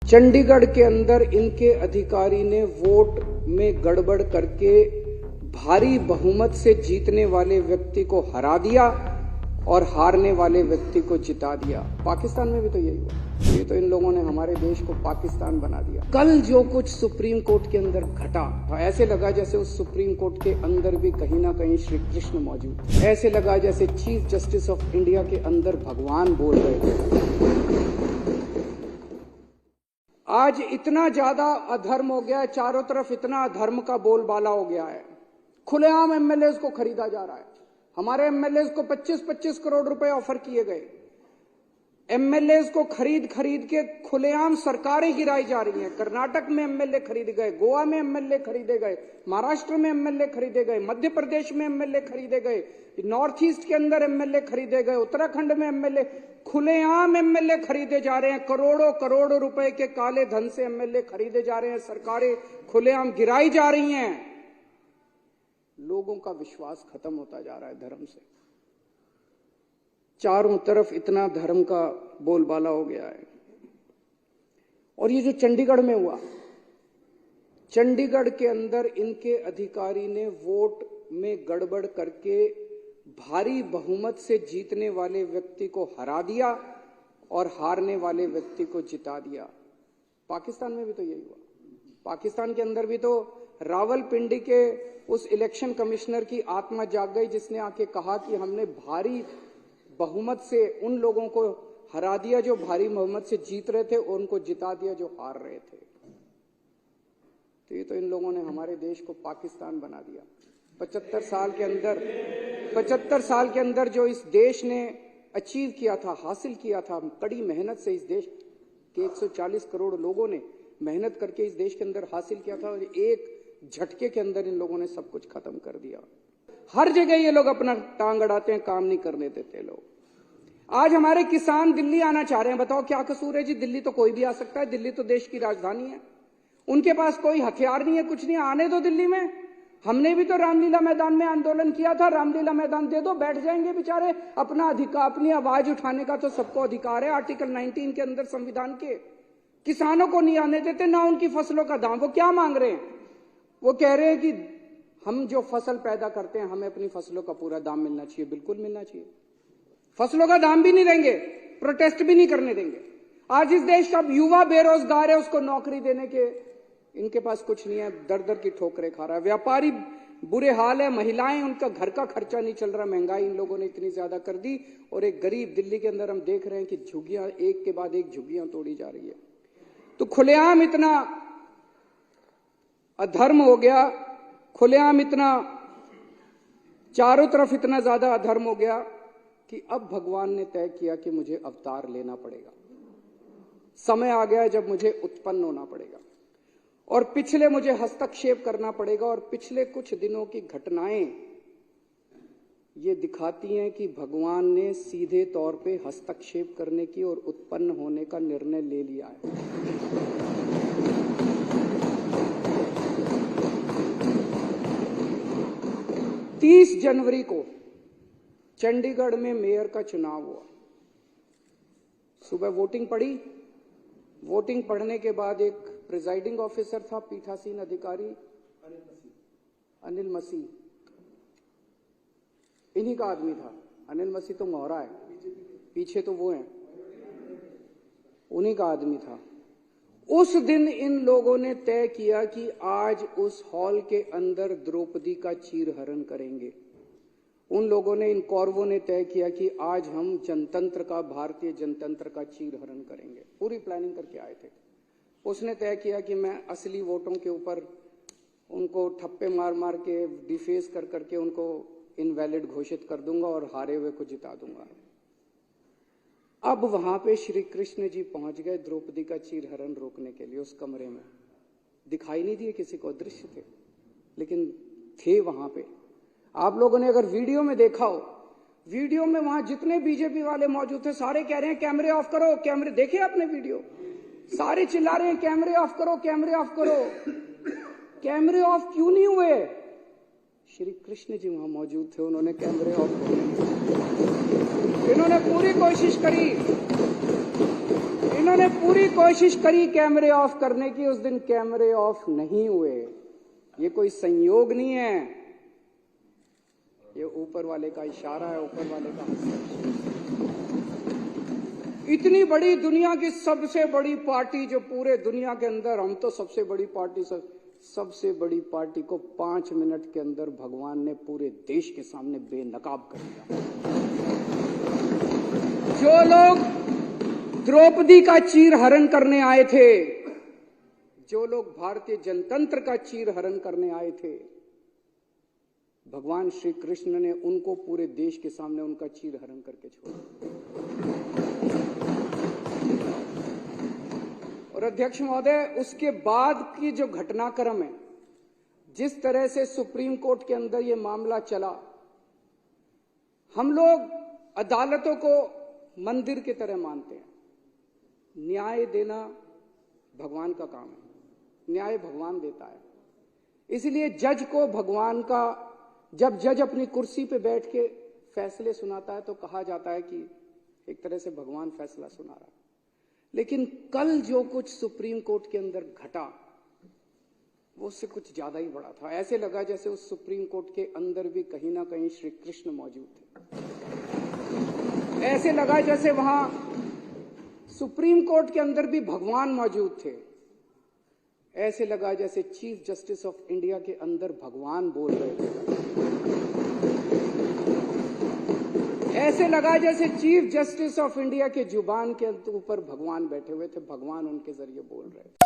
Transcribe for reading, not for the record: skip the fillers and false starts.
चंडीगढ़ के अंदर इनके अधिकारी ने वोट में गड़बड़ करके भारी बहुमत से जीतने वाले व्यक्ति को हरा दिया और हारने वाले व्यक्ति को जिता दिया। पाकिस्तान में भी तो यही हुआ। ये तो इन लोगों ने हमारे देश को पाकिस्तान बना दिया। कल जो कुछ सुप्रीम कोर्ट के अंदर घटा, ऐसे लगा जैसे उस सुप्रीम कोर्ट के अंदर भी कहीं ना कहीं श्री कृष्ण मौजूद। ऐसे लगा जैसे चीफ जस्टिस ऑफ इंडिया के अंदर भगवान बोल रहे थे। आज इतना ज्यादा अधर्म हो गया है, चारों तरफ इतना अधर्म का बोलबाला हो गया है। खुलेआम एमएलए को खरीदा जा रहा है। हमारे एमएलए को 25-25 करोड़ रुपए ऑफर किए गए। एमएलए को खरीद के खुलेआम सरकारें गिराई जा रही हैं। कर्नाटक में एमएलए खरीदे गए, गोवा में एमएलए खरीदे गए, महाराष्ट्र में एमएलए खरीदे गए, मध्य प्रदेश में एमएलए खरीदे गए, नॉर्थ ईस्ट के अंदर एमएलए खरीदे गए, उत्तराखंड में एमएलए, खुलेआम एमएलए खरीदे जा रहे हैं। करोड़ों करोड़ रुपए के काले धन से एमएलए खरीदे जा रहे हैं। सरकारें खुलेआम गिराई जा रही हैं। लोगों का विश्वास खत्म होता जा रहा है धर्म से। चारों तरफ इतना धर्म का बोलबाला हो गया है। और ये जो चंडीगढ़ में हुआ, चंडीगढ़ के अंदर इनके अधिकारी ने वोट में गड़बड़ करके भारी बहुमत से जीतने वाले व्यक्ति को हरा दिया और हारने वाले व्यक्ति को जिता दिया। पाकिस्तान में भी तो यही हुआ। पाकिस्तान के अंदर भी तो रावलपिंडी के उस इलेक्शन कमिश्नर की आत्मा जाग गई जिसने आके कहा कि हमने भारी बहुमत से उन लोगों को हरा दिया जो भारी बहुमत से जीत रहे थे, और उनको जिता दिया जो हार रहे थे। तो ये तो इन लोगों ने हमारे देश को पाकिस्तान बना दिया। 75 साल के अंदर जो इस देश ने अचीव किया था, हासिल किया था, कड़ी मेहनत से इस देश के 140 करोड़ लोगों ने मेहनत करके इस देश के अंदर हासिल किया था, और एक झटके के अंदर इन लोगों ने सब कुछ खत्म कर दिया। हर जगह ये लोग अपना टांग अड़ाते हैं, काम नहीं करने देते लोग। आज हमारे किसान दिल्ली आना चाह रहे हैं। बताओ क्या कसूर है जी? दिल्ली तो कोई भी आ सकता है। दिल्ली तो देश की राजधानी है। उनके पास कोई हथियार नहीं है, कुछ नहीं, आने दो दिल्ली में। हमने भी तो रामलीला मैदान में आंदोलन किया था। रामलीला मैदान दे दो, बैठ जाएंगे बेचारे। अपना अधिकार, अपनी आवाज उठाने का तो सबको अधिकार है आर्टिकल 19 के अंदर संविधान के। किसानों को नहीं आने देते, ना उनकी फसलों का दाम। वो क्या मांग रहे हैं? वो कह रहे हैं कि हम जो फसल पैदा करते हैं हमें अपनी फसलों का पूरा दाम मिलना चाहिए। बिल्कुल मिलना चाहिए। फसलों का दाम भी नहीं देंगे, प्रोटेस्ट भी नहीं करने देंगे। आज इस देश का युवा बेरोजगार है, उसको नौकरी देने के इनके पास कुछ नहीं है। दर दर की ठोकरें खा रहा है। व्यापारी बुरे हाल है, महिलाएं, उनका घर का खर्चा नहीं चल रहा। महंगाई इन लोगों ने इतनी ज्यादा कर दी। और एक गरीब दिल्ली के अंदर हम देख रहे हैं कि झुग्गियां एक के बाद एक झुग्गियां तोड़ी जा रही है। तो खुलेआम इतना अधर्म हो गया, खुलेआम इतना चारों तरफ इतना ज्यादा अधर्म हो गया कि अब भगवान ने तय किया कि मुझे अवतार लेना पड़ेगा। समय आ गया है जब मुझे उत्पन्न होना पड़ेगा और पिछले मुझे हस्तक्षेप करना पड़ेगा। और पिछले कुछ दिनों की घटनाएं ये दिखाती हैं कि भगवान ने सीधे तौर पे हस्तक्षेप करने की और उत्पन्न होने का निर्णय ले लिया है। 30 जनवरी को चंडीगढ़ में मेयर का चुनाव हुआ। सुबह वोटिंग पड़ी। वोटिंग पढ़ने के बाद एक प्रिजाइडिंग ऑफिसर था, पीठासीन अधिकारी अनिल मसीह, इन्हीं का आदमी था। अनिल मसीह तो मोहरा है, पीछे तो वो हैं, उन्हीं का आदमी था। उस दिन इन लोगों ने तय किया कि आज उस हॉल के अंदर द्रौपदी का चीरहरण करेंगे। उन लोगों ने, इन कौरवों ने तय किया कि आज हम जनतंत्र का, भारतीय जनतंत्र का चीरहरण करेंगे। पूरी प्लानिंग करके आए थे। उसने तय किया कि मैं असली वोटों के ऊपर उनको ठप्पे मार मार के, डिफेस कर करके उनको इनवैलिड घोषित कर दूंगा और हारे हुए को जिता दूंगा। अब वहां पे श्री कृष्ण जी पहुंच गए द्रौपदी का चीरहरण रोकने के लिए। उस कमरे में दिखाई नहीं दिए किसी को, दृश्य थे, लेकिन थे वहां पे। आप लोगों ने अगर वीडियो में देखा हो, वीडियो में वहां जितने बीजेपी वाले मौजूद थे सारे कह रहे हैं कैमरे ऑफ करो, कैमरे। देखे आपने वीडियो? सारे चिल्ला रहे हैं कैमरे ऑफ करो, कैमरे ऑफ करो। कैमरे ऑफ क्यों नहीं हुए? श्री कृष्ण जी वहां मौजूद थे, उन्होंने कैमरे ऑफ किए। इन्होंने पूरी कोशिश करी, उन्होंने पूरी कोशिश करी कैमरे ऑफ करने की, उस दिन कैमरे ऑफ नहीं हुए। ये कोई संयोग नहीं है, ये ऊपर वाले का इशारा है, ऊपर वाले का हस्तक्षेप। इतनी बड़ी दुनिया की सबसे बड़ी पार्टी जो पूरे दुनिया के अंदर, हम तो सबसे बड़ी पार्टी, सबसे बड़ी पार्टी को 5 मिनट के अंदर भगवान ने पूरे देश के सामने बेनकाब कर दिया। जो लोग द्रौपदी का चीर हरण करने आए थे, जो लोग भारतीय जनतंत्र का चीर हरण करने आए थे, भगवान श्री कृष्ण ने उनको पूरे देश के सामने उनका चीर हरण करके छोड़ा। और अध्यक्ष महोदय, उसके बाद की जो घटनाक्रम है, जिस तरह से सुप्रीम कोर्ट के अंदर ये मामला चला, हम लोग अदालतों को मंदिर की तरह मानते हैं। न्याय देना भगवान का काम है, न्याय भगवान देता है। इसलिए जज को भगवान का, जब जज अपनी कुर्सी पे बैठ के फैसले सुनाता है तो कहा जाता है कि एक तरह से भगवान फैसला सुना रहा है। लेकिन कल जो कुछ सुप्रीम कोर्ट के अंदर घटा, वो उससे कुछ ज्यादा ही बड़ा था। ऐसे लगा जैसे उस सुप्रीम कोर्ट के अंदर भी कहीं ना कहीं श्री कृष्ण मौजूद थे। ऐसे लगा जैसे वहां सुप्रीम कोर्ट के अंदर भी भगवान मौजूद थे। ऐसे लगा जैसे चीफ जस्टिस ऑफ इंडिया के अंदर भगवान बोल रहे थे। ऐसे लगा जैसे चीफ जस्टिस ऑफ इंडिया के जुबान के ऊपर भगवान बैठे हुए थे, भगवान उनके जरिए बोल रहे थे।